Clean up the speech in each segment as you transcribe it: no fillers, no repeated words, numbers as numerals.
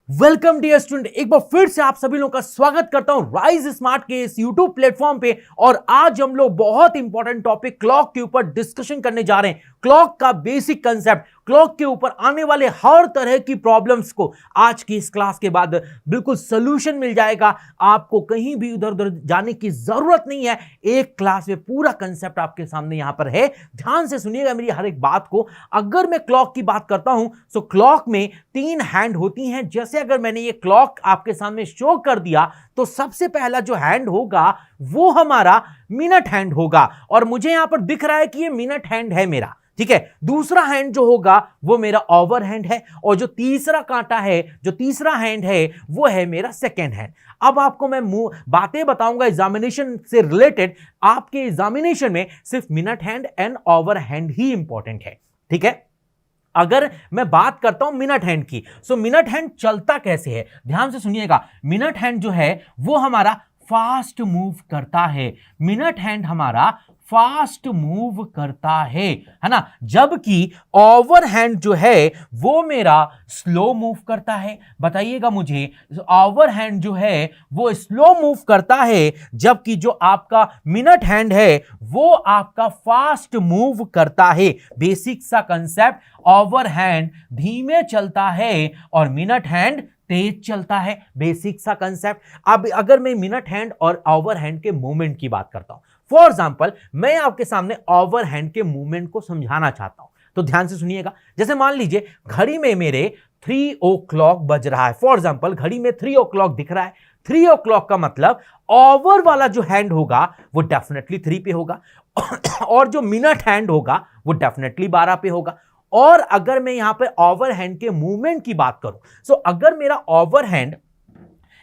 Welcome dear student, एक बार फिर से आप सभी लोगों का स्वागत करता हूं राइज स्मार्ट के इस यूट्यूब प्लेटफॉर्म पे। और आज हम लोग बहुत इंपॉर्टेंट टॉपिक क्लॉक के ऊपर डिस्कशन करने जा रहे हैं। क्लॉक का बेसिक कंसेप्ट, क्लॉक के ऊपर आने वाले हर तरह की प्रॉब्लम्स को आज की इस क्लास के बाद बिल्कुल सोल्यूशन मिल जाएगा। आपको कहीं भी उधर उधर जाने की जरूरत नहीं है, एक क्लास में पूरा कंसेप्ट आपके सामने यहां पर है। ध्यान से सुनिएगा मेरी हर एक बात को। अगर मैं क्लॉक की बात करता हूं तो क्लॉक में 3 हैंड होती हैं। जैसे अगर मैंने ये क्लॉक आपके सामने शो कर दिया तो सबसे पहला जो हैंड होगा वो हमारा मिनट हैंड होगा, और मुझे यहां पर दिख रहा है कि ये मिनट हैंड है मेरा, ठीक है। दूसरा हैंड जो होगा वो मेरा ओवर हैंड है, और जो तीसरा कांटा है, जो तीसरा हैंड है वो है मेरा सेकेंड हैंड। अब आपको मैं बातें बताऊंगा एग्जामिनेशन से रिलेटेड। आपके एग्जामिनेशन में सिर्फ minute hand and over hand he important है, ठीक है। अगर मैं बात करता हूं मिनट हैंड की, सो मिनट हैंड चलता कैसे है, ध्यान से सुनिएगा। मिनट हैंड जो है वो हमारा फास्ट मूव करता है। मिनट हैंड हमारा फास्ट मूव करता है ना, जबकि ओवर हैंड जो है वो मेरा स्लो मूव करता है। बताइएगा मुझे, ओवर हैंड जो है वो स्लो मूव करता है, जबकि जो आपका मिनट हैंड है वो आपका फास्ट मूव करता है। बेसिक सा कंसेप्ट, ओवर हैंड धीमे चलता है और मिनट हैंड तेज चलता है। बेसिक सा कंसेप्ट। अब अगर मैं मिनट हैंड और ओवर हैंड के मूवमेंट की बात करता हूं, फॉर एग्जांपल मैं आपके सामने ओवर हैंड के मूवमेंट को समझाना चाहता हूं, तो ध्यान से सुनिएगा। जैसे मान लीजिए घड़ी में मेरे 3 o'clock बज रहा है। फॉर एग्जांपल घड़ी में 3 o'clock दिख रहा है। 3 o'clock का मतलब ओवर वाला जो हैंड होगा वो डेफिनेटली 3 पे होगा और जो मिनट हैंड होगा वो डेफिनेटली 12 पे होगा। और अगर मैं यहां पे ओवर हैंड के मूवमेंट की बात करूं, सो अगर मेरा ओवर हैंड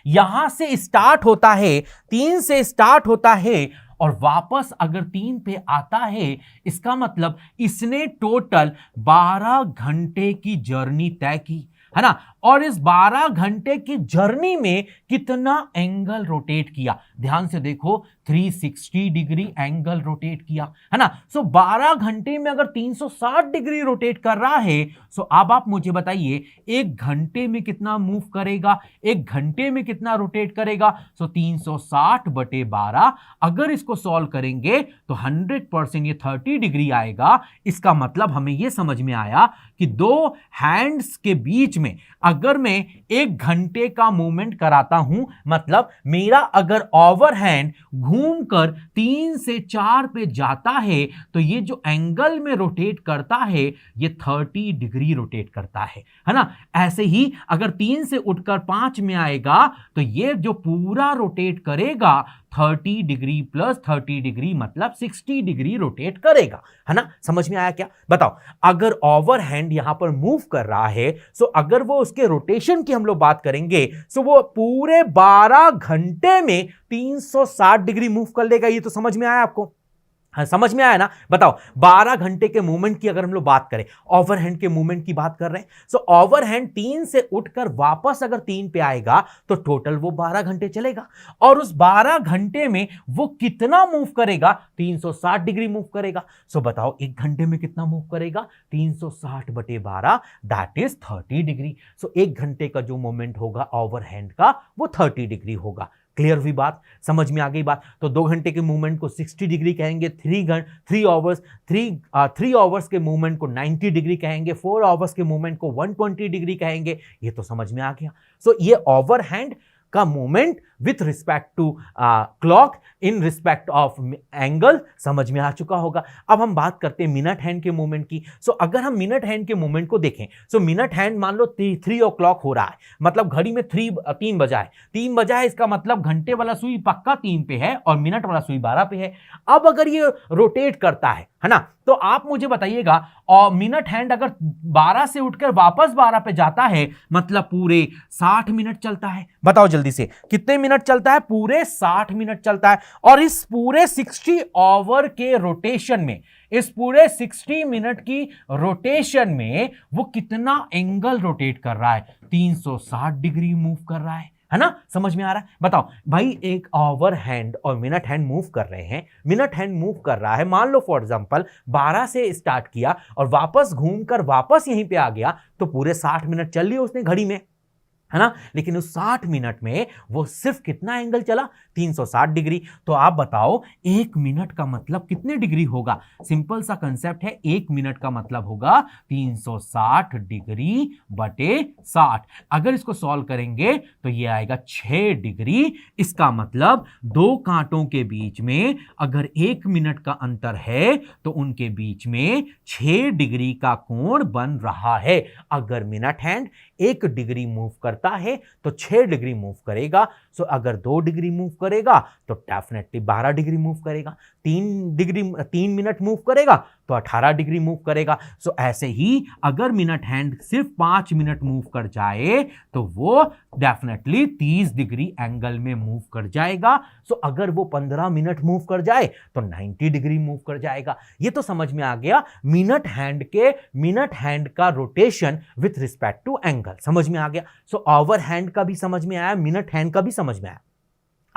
यहां से स्टार्ट होता है, 3 से स्टार्ट होता है और वापस अगर 3 पे आता है, इसका मतलब इसने टोटल 12 घंटे की जर्नी तय की, है ना। और इस 12 घंटे की जर्नी में कितना एंगल रोटेट किया, ध्यान से देखो, 360 डिग्री एंगल रोटेट किया, है ना। सो 12 घंटे में अगर 360 डिग्री रोटेट कर रहा है, सो अब आप मुझे बताइए एक घंटे में कितना मूव करेगा, एक घंटे में कितना रोटेट करेगा। सो 360 बटे 12, अगर इसको सॉल्व करेंगे तो 100% ये 30 डिग्री आएगा। इसका मतलब हमें ये समझ में आया कि दो हैंड्स के बीच में अगर मैं 1 घंटे का मूवमेंट कराता हूं, मतलब मेरा अगर ओवर हैंड घूमकर 3 से 4 पे जाता है तो ये जो एंगल में रोटेट करता है ये 30 डिग्री रोटेट करता है ना। ऐसे ही अगर 3 से उठकर 5 में आएगा तो ये जो पूरा रोटेट करेगा 30 डिग्री प्लस 30 डिग्री मतलब 60 डिग्री रोटेट करेगा, है ना। समझ में आया क्या? बताओ, अगर ओवर हैंड यहां पर मूव कर रहा है, सो अगर वो उसके रोटेशन की हम लोग बात करेंगे, सो वो पूरे 12 घंटे में 360 डिग्री मूव कर लेगा। ये तो समझ में आया आपको? हाँ, समझ में आया ना? बताओ, 12 घंटे के मूवमेंट की अगर हम लोग बात करें, ओवर हैंड के मूवमेंट की बात कर रहे हैं, सो ओवर हैंड 3 से उठकर वापस अगर 3 पे आएगा तो टोटल वो 12 घंटे चलेगा। और उस 12 घंटे में वो कितना मूव करेगा? 360 डिग्री मूव करेगा। सो बताओ, 1 घंटे में कितना मूव करेगा? 360 बटे 12, दैट इज 30 डिग्री। सो 1 घंटे का जो मूवमेंट होगा ओवर हैंड का वो 30 डिग्री होगा। क्लियर हुई बात? समझ में आ गई बात? तो 2 घंटे के मूवमेंट को 60 डिग्री कहेंगे, 3 आवर्स के मूवमेंट को 90 डिग्री कहेंगे, 4 आवर्स के मूवमेंट को 120 डिग्री कहेंगे। ये तो समझ में आ गया। सो ये ओवर हैंड का movement with respect to clock in respect of angle समझ में आ चुका होगा। अब हम बात करते हैं मिनट हैंड के मूवमेंट की। सो अगर हम मिनट हैंड के मूवमेंट को देखें, सो मिनट हैंड मान लो 3 o'clock हो रहा है, मतलब घड़ी में 3 बजा है, 3 बजा है, इसका मतलब घंटे वाला सुई पक्का 3 पे है और मिनट वाला सुई 12 पे है। अब अगर ये रोटेट करता है ना, तो आप मुझे बताइएगा, और मिनट हैंड अगर 12 से उठकर वापस 12 पे जाता है, मतलब पूरे 60 मिनट चलता है। बताओ जल्दी से, कितने मिनट चलता है? पूरे 60 मिनट चलता है। और इस पूरे 60 आवर के रोटेशन में, इस पूरे 60 मिनट की रोटेशन में वो कितना एंगल रोटेट कर रहा है? 360 डिग्री मूव कर रहा है ना। समझ में आ रहा है? बताओ भाई, एक ओवर हैंड और मिनट हैंड मूव कर रहे हैं। मिनट हैंड मूव कर रहा है, मान लो फॉर एग्जांपल 12 से स्टार्ट किया और वापस घूमकर वापस यहीं पे आ गया, तो पूरे 60 मिनट चल लिए उसने घड़ी में, है ना। लेकिन उस 60 मिनट में वो सिर्फ कितना एंगल चला, 360 डिग्री। तो आप बताओ 1 मिनट का मतलब कितने डिग्री होगा। सिंपल सा कंसेप्ट है, 1 मिनट का मतलब होगा 360 डिग्री बटे 60। अगर इसको सॉल्व करेंगे तो ये आएगा 6 डिग्री। इसका मतलब दो कांटों के बीच में अगर 1 मिनट का अंतर है तो उनके बीच में 6 डिग्री का कोण बन रहा है। अगर मिनट हैंड 1 डिग्री मूव करता है तो 6 डिग्री मूव करेगा। सो अगर 2 डिग्री मूव करेगा तो डेफिनेटली 12 डिग्री मूव करेगा। 3 मिनट मूव करेगा तो 18 डिग्री मूव करेगा। सो ऐसे ही अगर मिनट हैंड सिर्फ 5 मिनट मूव कर जाए तो वो डेफिनेटली 30 डिग्री एंगल में मूव कर जाएगा। सो अगर वो 15 मिनट मूव कर जाए तो 90 डिग्री मूव कर जाएगा। ये तो समझ में आ गया मिनट हैंड का rotation with respect to angle, समझ में आ गया। सो आवर हैंड का भी समझ में आया, मिनट हैंड का भी समझ में आया।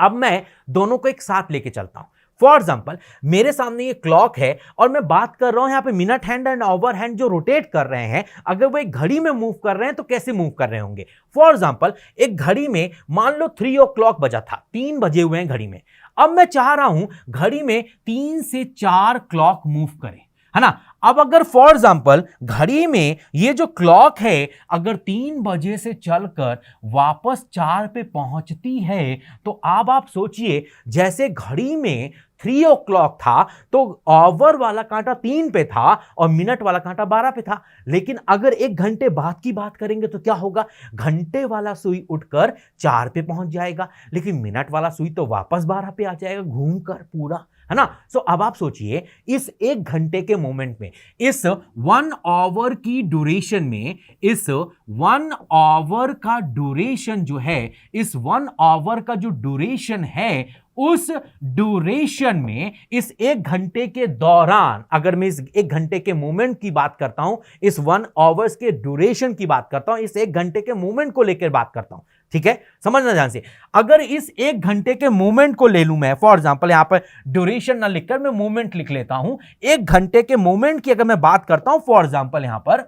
अब मैं दोनों को एक साथ लेके चलता हूं। फॉर एग्जाम्पल मेरे सामने ये क्लॉक है और मैं बात कर रहा हूं यहां पे minute hand and hour hand जो रोटेट कर रहे हैं, अगर वो एक घड़ी में मूव कर रहे हैं तो कैसे मूव कर रहे होंगे। फॉर एग्जाम्पल एक घड़ी में मान लो 3 o'clock बजा था, 3 बजे हुए हैं घड़ी में। अब मैं चाह रहा हूं घड़ी में 3 से 4 क्लॉक मूव करें, है ना। अब अगर फॉर एग्जाम्पल घड़ी में ये जो क्लॉक है अगर 3 बजे से चलकर वापस 4 पे पहुंचती है तो अब आप सोचिए जैसे घड़ी में 3 o'clock था तो आवर वाला कांटा 3 पे था और मिनट वाला कांटा 12 पे था। लेकिन अगर 1 घंटे बाद की बात करेंगे तो क्या होगा, घंटे वाला सुई उठकर 4 पे पहुंच जाएगा लेकिन मिनट वाला सुई तो वापस 12 पे आ जाएगा घूमकर पूरा, है ना। सो अब आप सोचिए इस 1 घंटे के मोमेंट में, इस 1 आवर की ड्यूरेशन में, इस 1 आवर का ड्यूरेशन जो है, इस 1 आवर का जो ड्यूरेशन है उस ड्यूरेशन में इस 1 घंटे के दौरान, अगर मैं इस 1 घंटे के मोमेंट की बात करता हूं, इस 1 आवर्स के ड्यूरेशन की बात करता हूं, इस 1 घंटे के मोमेंट को लेकर बात करता हूं, ठीक है, समझना ध्यान से। अगर इस 1 घंटे के मोमेंट को ले लूं मैं, फॉर एग्जांपल यहां पर ड्यूरेशन ना लिखकर मैं मोमेंट लिख लेता हूं। 1 घंटे के मोमेंट की अगर मैं बात करता हूं, फॉर एग्जांपल यहां पर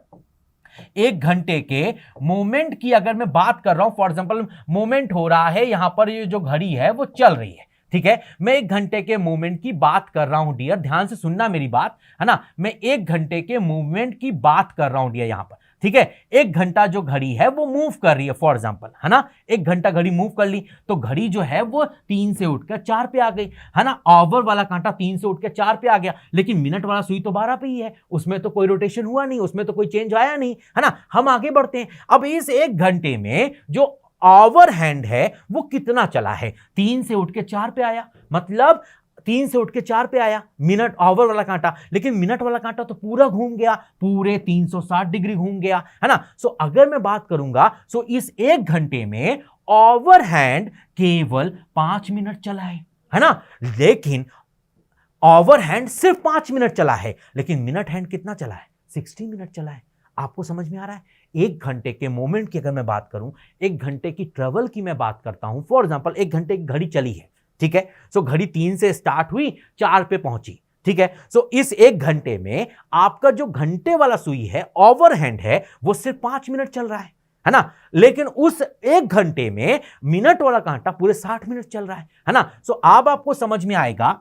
1 घंटे के मोमेंट की अगर मैं बात कर रहा हूं, फॉर एग्जांपल मोमेंट हो रहा है यहां पर, ये जो घड़ी है वो चल रही है, ठीक है। मैं 1 घंटे के मूवमेंट की बात कर रहा हूं डियर, ध्यान से सुनना मेरी बात, है ना। मैं 1 घंटे के मूवमेंट की बात कर रहा हूं डियर यहां पर, ठीक है। 1 घंटा जो घड़ी है वो मूव कर रही है, फॉर एग्जांपल, है ना। 1 घंटा घड़ी मूव कर ली तो घड़ी जो है वो 3 से उठकर 4 पे आ गई, है ना। आवर वाला कांटा 3 से उठकर 4 पे आ गया लेकिन मिनट वाला सुई तो 12 पे ही है, उसमें तो कोई रोटेशन हुआ नहीं, उसमें तो कोई चेंज आया नहीं, है ना। हम आगे बढ़ते हैं। अब इस 1 घंटे में जो आवर हैंड है वो कितना चला है, 3 से उठ के 4 पे आया, मतलब 3 से उठ के 4 पे आया मिनट आवर वाला कांटा, लेकिन मिनट वाला कांटा तो पूरा घूम गया, पूरे 360 डिग्री घूम गया, है ना। सो अगर मैं बात करूंगा सो इस 1 घंटे में आवर हैंड केवल 5 मिनट चला है ना। लेकिन आवर हैंड सिर्फ 5 मिनट चला है लेकिन मिनट हैंड कितना चला है, 60 मिनट चला है। आपको समझ में आ रहा है। 1 घंटे के मोमेंट की अगर मैं बात करूं, 1 घंटे की ट्रेवल की मैं बात करता हूं, फॉर एग्जांपल 1 घंटे की घड़ी चली है, ठीक है। सो घड़ी 3 से स्टार्ट हुई, 4 पे पहुंची, ठीक है। सो इस 1 घंटे में आपका जो घंटे वाला सुई है, ओवर हैंड है, वो सिर्फ 5 मिनट चल रहा है ना। लेकिन उस 1 घंटे में मिनट वाला कांटा पूरे 60 मिनट चल रहा है ना। सो अब आपको समझ में आएगा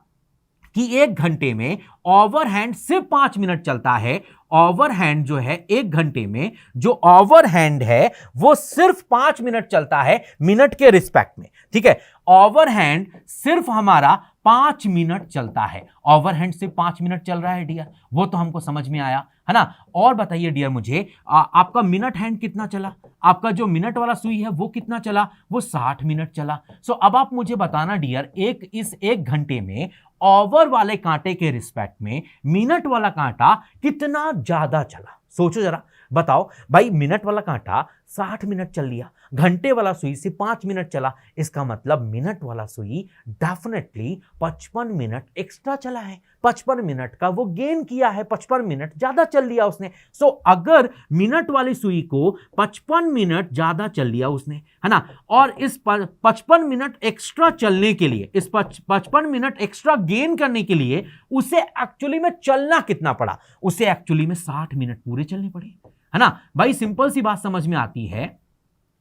कि 1 घंटे में ओवर हैंड सिर्फ 5 मिनट चलता है। ओवर हैंड जो है 1 घंटे में जो ओवर हैंड है वो सिर्फ 5 मिनट चलता है मिनट के रिस्पेक्ट में, ठीक है। ओवर हैंड सिर्फ हमारा 5 मिनट चलता है, ओवर हैंड सिर्फ 5 मिनट चल रहा है डियर, वो तो हमको समझ में आया, है ना। और बताइए डियर मुझे आपका मिनट हैंड कितना चला, आपका जो मिनट वाला सुई है वो कितना चला, वो 60 मिनट चला। सो अब आप मुझे बताना डियर, इस 1 घंटे में ओवर वाले कांटे के रिस्पेक्ट में मिनट वाला कांटा कितना ज्यादा चला। सोचो जरा, बताओ भाई, मिनट वाला कांटा 60 मिनट चल लिया, घंटे वाला सुई से 5 मिनट चला, इसका मतलब मिनट वाला सुई डेफिनेटली 55 मिनट एक्स्ट्रा चला है, 55 मिनट का वो गेन किया है, 55 मिनट ज्यादा चल लिया उसने। सो अगर मिनट वाली सुई को 55 मिनट ज्यादा चल लिया उसने, है ना, और इस 55 मिनट एक्स्ट्रा चलने के लिए, इस 55 मिनट एक्स्ट्रा गेन करने के लिए उसे एक्चुअली में चलना कितना पड़ा, उसे एक्चुअली में 60 मिनट पूरे चलने पड़े, है ना। भाई सिंपल सी बात समझ में आती है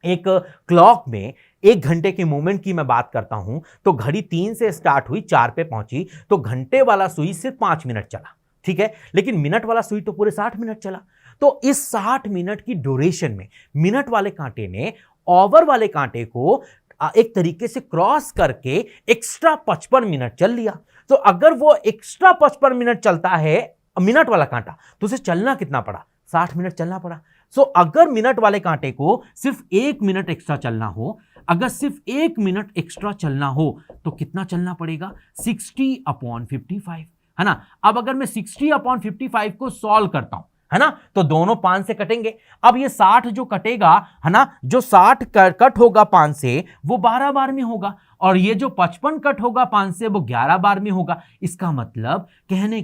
एक क्लॉक में 1 घंटे के मूवमेंट की मैं बात करता हूं तो घड़ी 3 से स्टार्ट हुई, 4 पे पहुंची, तो घंटे वाला सुई सिर्फ 5 मिनट चला, ठीक है, लेकिन मिनट वाला सुई तो पूरे 60 मिनट चला। तो इस 60 मिनट की ड्यूरेशन में मिनट वाले कांटे ने ओवर वाले कांटे को एक तरीके से क्रॉस करके एक्स्ट्रा 55 मिनट चल लिया। तो अगर वो एक्स्ट्रा 55 मिनट चलता है मिनट वाला कांटा, तो उसे चलना कितना पड़ा? 60 मिनट चलना पड़ा। सो अगर मिनट वाले कांटे को सिर्फ 1 मिनट एक्स्ट्रा चलना हो, अगर सिर्फ 1 मिनट एक्स्ट्रा चलना हो तो कितना चलना पड़ेगा? 60/55, है ना। अब अगर मैं 60/55 को सॉल्व करता हूं, है ना, तो दोनों 5 से कटेंगे। अब ये 60 जो कटेगा, है ना, जो 60 कट होगा 5 से वो 12 बार में होगा, और ये जो 55 कट होगा 5 से वो 11 बार में होगा। इसका मतलब कहने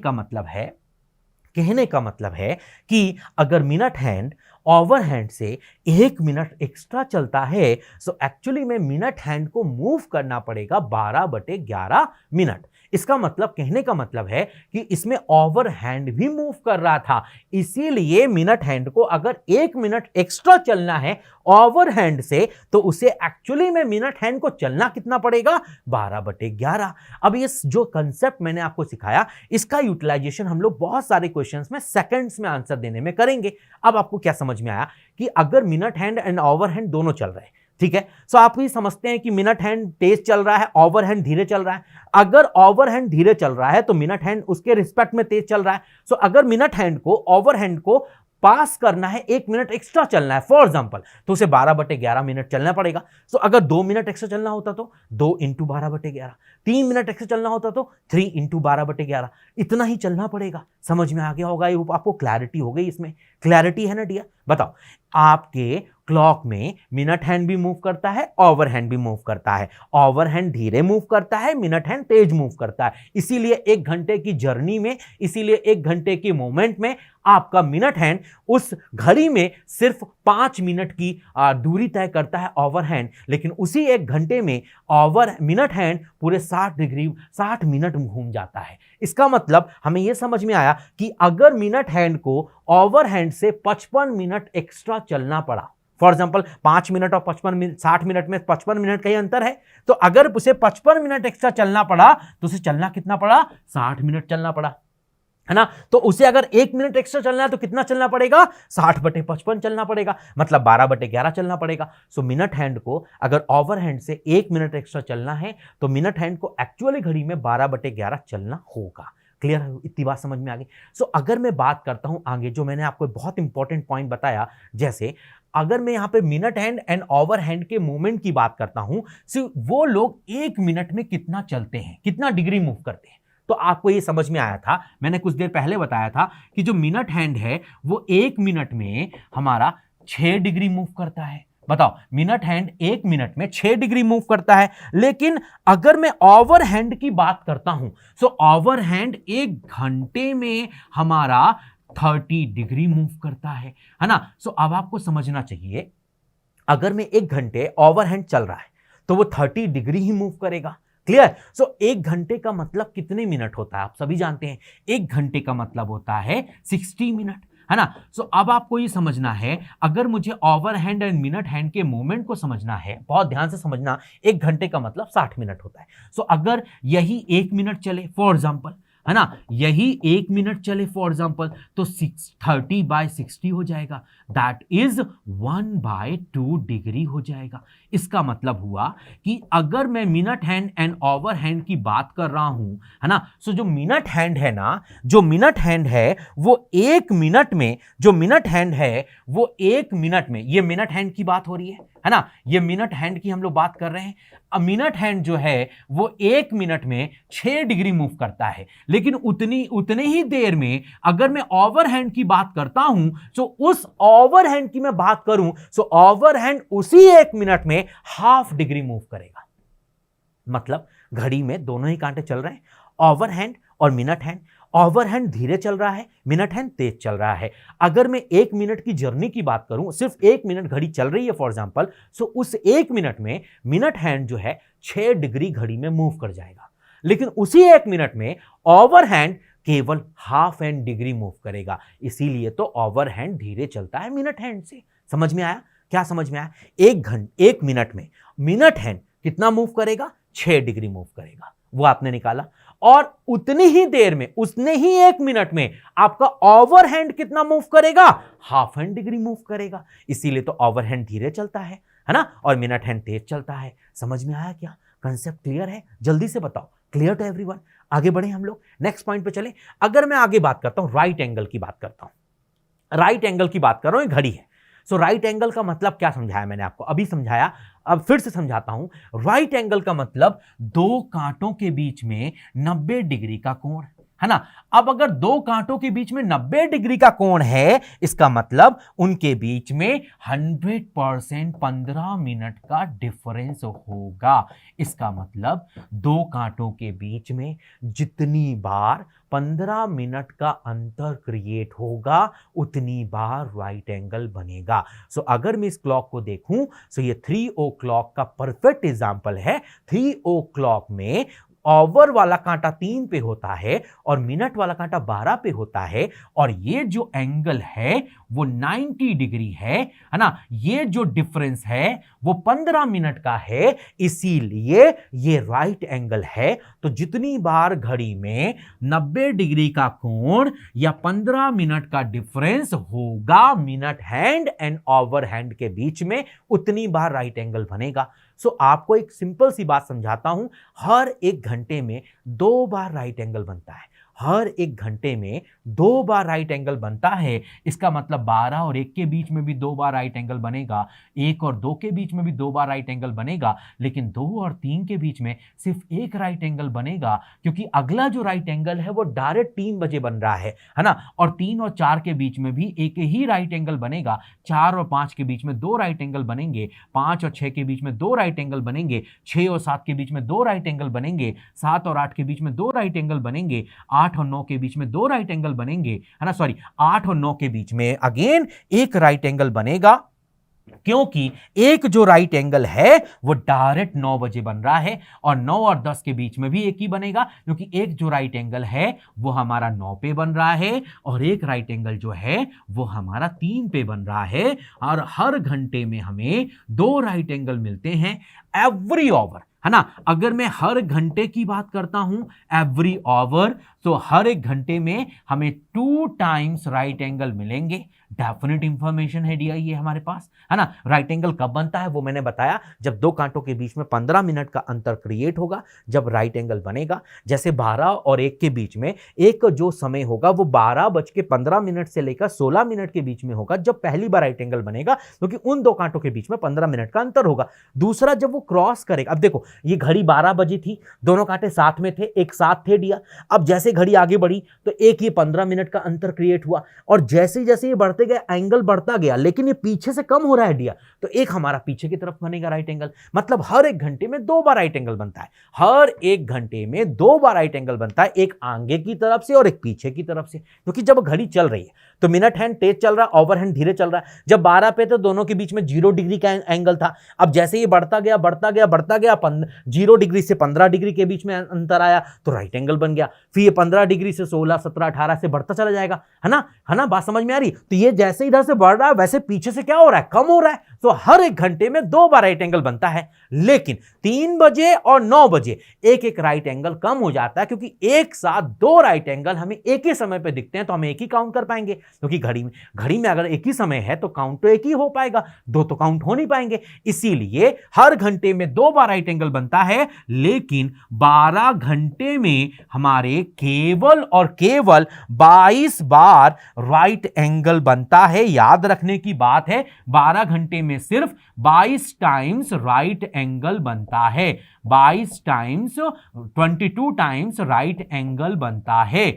का मतलब है कि अगर मिनट हैंड ओवर हैंड से 1 मिनट एक्स्ट्रा चलता है, सो एक्चुअली में मिनट हैंड को मूव करना पड़ेगा 12/11 मिनट। इसका मतलब कहने का मतलब है कि इसमें ओवर हैंड भी मूव कर रहा था, इसीलिए मिनट हैंड को अगर 1 मिनट एक्स्ट्रा चलना है ओवर हैंड से, तो उसे एक्चुअली में मिनट हैंड को चलना कितना पड़ेगा? 12/11। अब ये जो कंसेप्ट मैंने आपको सिखाया, इसका यूटिलाइजेशन हम लोग बहुत सारे क्वेश्चंस में सेकंड्स में आंसर देने में करेंगे। अब आपको क्या समझ में आया कि अगर minute hand and over hand दोनों चल रहे हैं, ठीक है, सो आप ये समझते हैं कि मिनट हैंड तेज चल रहा है, ओवर हैंड धीरे चल रहा है। अगर ओवर हैंड धीरे चल रहा है तो मिनट हैंड उसके रिस्पेक्ट में तेज चल रहा है। सो अगर मिनट हैंड को ओवर हैंड को पास करना है, 1 मिनट एक्स्ट्रा चलना है फॉर एग्जांपल, तो उसे 12/11 मिनट चलना पड़ेगा। सो अगर 2 मिनट एक्स्ट्रा चलना होता तो 2 × 12/11, 3 मिनट एक्स्ट्रा चलना होता तो 3 × 12/11, इतना ही चलना पड़ेगा। समझ में आ गया होगा, ये आपको क्लैरिटी हो गई, इसमें क्लैरिटी है ना डियर? बताओ, आपके क्लॉक में मिनट हैंड भी मूव करता है, ओवर हैंड भी मूव करता है। ओवर हैंड धीरे मूव करता है, मिनट हैंड तेज मूव करता है। इसीलिए 1 घंटे की जर्नी में, इसीलिए 1 घंटे के मोमेंट में आपका मिनट हैंड उस घड़ी में सिर्फ 5 मिनट की दूरी तय करता है ओवर हैंड, लेकिन उसी 1 घंटे में मिनट हैंड पूरे 60 मिनट घूम जाता है। इसका मतलब हमें यह समझ में आया कि अगर मिनट हैंड को ओवर हैंड से 55 मिनट एक्स्ट्रा चलना पड़ा, फॉर एग्जाम्पल 5 मिनट और 55 मिनट, 60 मिनट में 55 मिनट का ही अंतर है, तो अगर उसे 55 मिनट एक्स्ट्रा चलना पड़ा तो उसे चलना कितना पड़ा? 60 मिनट चलना पड़ा, है ना। तो उसे अगर 1 मिनट एक्स्ट्रा चलना है तो कितना चलना पड़ेगा? 60/55 चलना पड़ेगा, मतलब 12/11 चलना पड़ेगा। सो मिनट हैंड को अगर ओवर हैंड से 1 मिनट एक्स्ट्रा चलना है तो मिनट हैंड को एक्चुअली घड़ी में 12/11 चलना होगा। क्लियर है? इतनी बात समझ में आ गई। सो अगर मैं बात करता हूं आगे, जो मैंने आपको बहुत इंपॉर्टेंट पॉइंट बताया, जैसे अगर मैं यहां पे minute hand and over hand के मूवमेंट की बात करता हूं, सिर्फ वो लोग 1 मिनट में कितना चलते हैं, कितना डिग्री मूव करते हैं, तो आपको ये समझ में आया था। मैंने कुछ देर पहले बताया था कि जो मिनट हैंड है वो 1 मिनट में हमारा 6 डिग्री मूव करता है। बताओ, मिनट हैंड 1 मिनट में 6 डिग्री मूव करता है, लेकिन अगर मैं ओवर हैंड की बात करता हूं, सो ओवर हैंड 1 घंटे में हमारा 30 डिग्री मूव करता है ना। सो अब आपको समझना चाहिए, अगर मैं 1 घंटे ओवर हैंड चल रहा है तो वो 30 डिग्री ही मूव करेगा। क्लियर? सो 1 घंटे का मतलब कितने मिनट होता है? आप सभी जानते हैं 1 घंटे का मतलब होता है 60 मिनट, है ना। सो अब आपको ये समझना है, अगर मुझे over hand and minute hand के मूवमेंट को समझना है, बहुत ध्यान से समझना, 1 घंटे का मतलब 60 मिनट होता है। सो अगर यही 1 मिनट चले फॉर एग्जाम्पल, है ना, यही 1 मिनट चले फॉर एग्जाम्पल, तो 30/60 हो जाएगा, दैट इज 1/2 डिग्री हो जाएगा। इसका मतलब हुआ कि अगर मैं minute hand and over hand की बात कर रहा हूं, है ना, सो जो मिनट हैंड है ना, जो मिनट हैंड है वो 1 मिनट में, जो मिनट हैंड है वो 1 मिनट में, ये मिनट हैंड की बात हो रही है ना, ये मिनट हैंड की हम लोग बात कर रहे हैं। मिनट हैंड जो है वो 1 मिनट में 6 डिग्री मूव करता है, लेकिन उतने ही देर में अगर मैं ओवर हैंड की बात करता हूं, तो उस ओवर हैंड की मैं बात करूं, सो ओवर हैंड उसी 1 मिनट में ½ डिग्री मूव करेगा। मतलब घड़ी में दोनों ही कांटे चल रहे हैं, ओवर हैंड और मिनट हैंड। ओवर हैंड धीरे चल रहा है, मिनट हैंड तेज चल रहा है। अगर मैं 1 मिनट की जर्नी की बात करूं, सिर्फ 1 मिनट घड़ी चल रही है फॉर एग्जांपल, सो उस 1 मिनट में मिनट हैंड जो है 6 डिग्री घड़ी में मूव कर जाएगा, लेकिन उसी 1 मिनट में ओवर हैंड केवल ½ डिग्री मूव करेगा। इसीलिए तो ओवर हैंड धीरे चलता है मिनट हैंड से। समझ में आया? क्या समझ में आया? एक मिनट में मिनट हैंड कितना मूव करेगा? 6 डिग्री मूव करेगा, वो आपने निकाला। और उतनी ही देर में, उतने ही एक मिनट में आपका ओवरहैंड कितना मूव करेगा? हाफ हैंड डिग्री मूव करेगा। इसीलिए तो ओवरहैंड धीरे चलता है ना, और मिनट हैंड तेज चलता है। समझ में आया क्या? कंसेप्ट क्लियर है? जल्दी से बताओ, क्लियर टू एवरीवन? आगे बढ़े हम लोग, नेक्स्ट पॉइंट पे चले। अगर मैं आगे बात करता हूं, राइट एंगल की बात करता हूं, राइट एंगल की बात कर रहा हूं, घड़ी है। सो राइट एंगल का मतलब क्या समझाया मैंने आपको? अभी समझाया, अब फिर से समझाता हूं। राइट एंगल का मतलब दो कांटों के बीच में 90 डिग्री का कोण, है ना। अब अगर दो कांटों के बीच में 90 डिग्री का कोण है, इसका मतलब उनके बीच में 100% 15 मिनट का डिफरेंस होगा। इसका मतलब दो कांटों के बीच में जितनी बार 15 मिनट का अंतर क्रिएट होगा, उतनी बार राइट एंगल बनेगा। सो अगर मैं इस क्लॉक को देखूं, सो ये 3 o'clock का परफेक्ट एग्जांपल है। 3 o'clock में ओवर वाला कांटा 3 पे होता है और मिनट वाला कांटा 12 पे होता है, और ये जो एंगल है वो 90 डिग्री है ना। ये जो डिफरेंस है वो 15 मिनट का है, इसीलिए ये राइट एंगल है। तो जितनी बार घड़ी में 90 डिग्री का कोण या 15 मिनट का डिफरेंस होगा minute hand and over hand के बीच में, उतनी बार राइट एंगल बनेगा। सो आपको एक सिंपल सी बात समझाता हूं, हर एक घंटे में 2 बार राइट एंगल बनता है। हर एक घंटे में 2 बार राइट एंगल बनता है। इसका मतलब 12 और 1 के बीच में भी 2 बार राइट एंगल बनेगा, 1 और 2 के बीच में भी 2 बार राइट एंगल बनेगा, लेकिन 2 और 3 के बीच में सिर्फ एक राइट एंगल बनेगा, क्योंकि अगला जो राइट एंगल है वो डायरेक्ट 3 बजे बन रहा है ना। और 3 और 4 के बीच में भी एक ही राइट एंगल बनेगा। 4 और 5 के बीच में 2 राइट एंगल बनेंगे, 5 और 6 के बीच में 2 राइट एंगल बनेंगे, 6 और 7 के बीच में 2 राइट एंगल बनेंगे, 7 और 8 के बीच में 2 राइट एंगल बनेंगे, 8 और 9 के बीच में 2 राइट एंगल बनेंगे, है ना। सॉरी, 8 और 9 के बीच में अगेन एक राइट एंगल बनेगा, क्योंकि एक जो राइट एंगल है वो डायरेक्ट 9 बजे बन रहा है, और 9 और 10 के बीच में भी एक ही बनेगा, क्योंकि एक जो राइट एंगल है वो हमारा 9 पे बन रहा है, और एक राइट एंगल जो है वो हमारा 3 पे बन रहा है। और हर घंटे में हमें 2 राइट एंगल मिलते हैं एवरी आवर, है ना। अगर मैं हर घंटे की बात करता हूं, एवरी आवर, तो हर एक घंटे में हमें 2 टाइम्स राइट एंगल मिलेंगे। डेफिनेट इंफॉर्मेशन है दिया ये हमारे पास, है ना। राइट एंगल कब बनता है वो मैंने बताया, जब दो कांटों के बीच में 15 मिनट का अंतर क्रिएट होगा, जब राइट एंगल बनेगा। जैसे 12 और 1 के बीच में एक जो समय होगा वो 12:15 से लेकर 16 मिनट के बीच में होगा, जब पहली बार राइट एंगल बनेगा, क्योंकि उन दो कांटों के बीच में 15 मिनट का अंतर होगा। दूसरा, जब वो क्रॉस करेगा, अब देखो ये घड़ी 12 बजी थी, दोनों कांटे साथ में थे, एक साथ थे दिया। अब जैसे घड़ी आगे बढ़ी तो एक ये 15 मिनट का अंतर क्रिएट हुआ, और जैसे जैसे ये बढ़ते गए एंगल बढ़ता गया, लेकिन ये पीछे से कम हो रहा है दिया, तो एक हमारा पीछे की तरफ बनेगा राइट एंगल। मतलब हर एक घंटे में 2 बार राइट एंगल बनता है। हर एक घंटे में 2 बार राइट एंगल बनता है, एक आगे की तरफ से और एक पीछे की तरफ से। क्योंकि जब घड़ी चल रही है तो मिनट हैंड तेज चल रहा है, ओवर हैंड धीरे चल रहा है। जब 12 पे तो दोनों के बीच में 0 डिग्री का एंगल था। अब जैसे ये बढ़ता गया 0 डिग्री से 15 डिग्री के बीच में अंतर आया तो राइट एंगल बन गया। फिर ये 15 डिग्री से 16, 17, 18 से बढ़ता चला जाएगा, है ना। बात समझ में आ रही? तो ये जैसे इधर से बढ़ रहा है वैसे पीछे से क्या हो रहा है, कम हो रहा है। तो हर एक घंटे में 2 बार राइट एंगल बनता है, लेकिन 3 बजे और 9 बजे एक एक राइट एंगल कम हो जाता है, क्योंकि एक साथ 2 राइट एंगल हमें एक ही समय पे दिखते हैं, तो हम एक ही काउंट कर पाएंगे। क्योंकि घड़ी में अगर एक ही समय है तो काउंट तो एक ही हो पाएगा, 2 तो काउंट हो नहीं पाएंगे। इसीलिए हर घंटे में 2 बार राइट एंगल बनता है, लेकिन 12 घंटे में हमारे केवल और केवल 22 बार राइट एंगल बनता है। याद रखने की बात है, 12 घंटे में सिर्फ 22 टाइम्स राइट एंगल बनता है। 22 टाइम्स 22 टाइम्स राइट एंगल बनता है।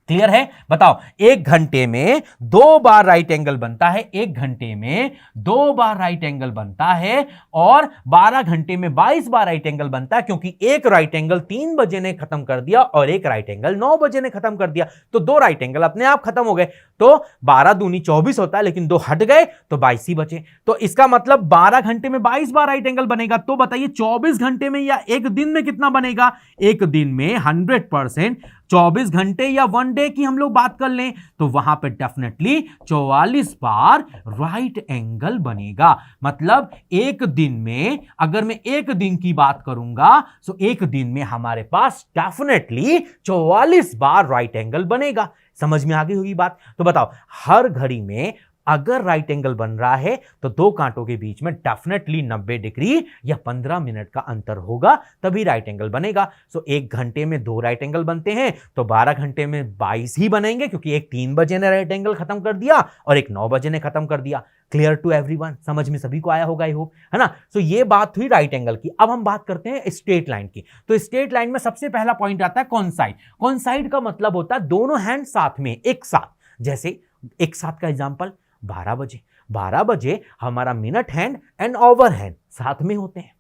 क्लियर है? बताओ, एक घंटे में 2 बार राइट एंगल बनता है, एक घंटे में 2 बार राइट एंगल बनता है, और 12 घंटे में 22 बार राइट एंगल बनता है, क्योंकि एक राइट एंगल 3 बजे ने खत्म कर दिया और एक राइट एंगल 9 बजे ने खत्म कर दिया। तो 2 राइट एंगल अपने आप खत्म हो गए। तो 12 दूनी 24 होता है, लेकिन 2 हट गए तो 22 ही बचे। तो इसका मतलब 12 घंटे में 22 बार राइट एंगल बनेगा। तो बताइए 24 घंटे में या एक दिन में कितना बनेगा? एक दिन में 100% 24 घंटे या 1 डे की हम लोग बात कर लें तो वहां पे डेफिनेटली 44 बार राइट एंगल बनेगा। मतलब एक दिन में, अगर मैं एक दिन की बात करूंगा तो एक दिन में हमारे पास डेफिनेटली 44 बार राइट एंगल बनेगा। समझ में आ गई होगी बात? तो बताओ, हर घड़ी में अगर राइट एंगल बन रहा है तो दो कांटों के बीच में डेफिनेटली 90 डिग्री या 15 मिनट का अंतर होगा, तभी राइट एंगल बनेगा। सो एक घंटे में 2 राइट एंगल बनते हैं तो 12 घंटे में 22 ही बनेंगे, क्योंकि एक 3 बजे ने राइट एंगल खत्म कर दिया और एक 9 बजे ने खत्म कर दिया। Clear to everyone? समझ में सभी को आया होगा, आई होप, है ना? सो ये बात हुई राइट एंगल की। अब हम बात करते हैं स्ट्रेट लाइन की। तो स्ट्रेट लाइन में सबसे पहला पॉइंट आता है कॉन्साइड। कॉन्साइड का मतलब होता है दोनों हैंड साथ में, एक साथ। जैसे एक साथ का एग्जांपल 12 बजे, 12 बजे हमारा minute hand and over hand साथ में होते हैं,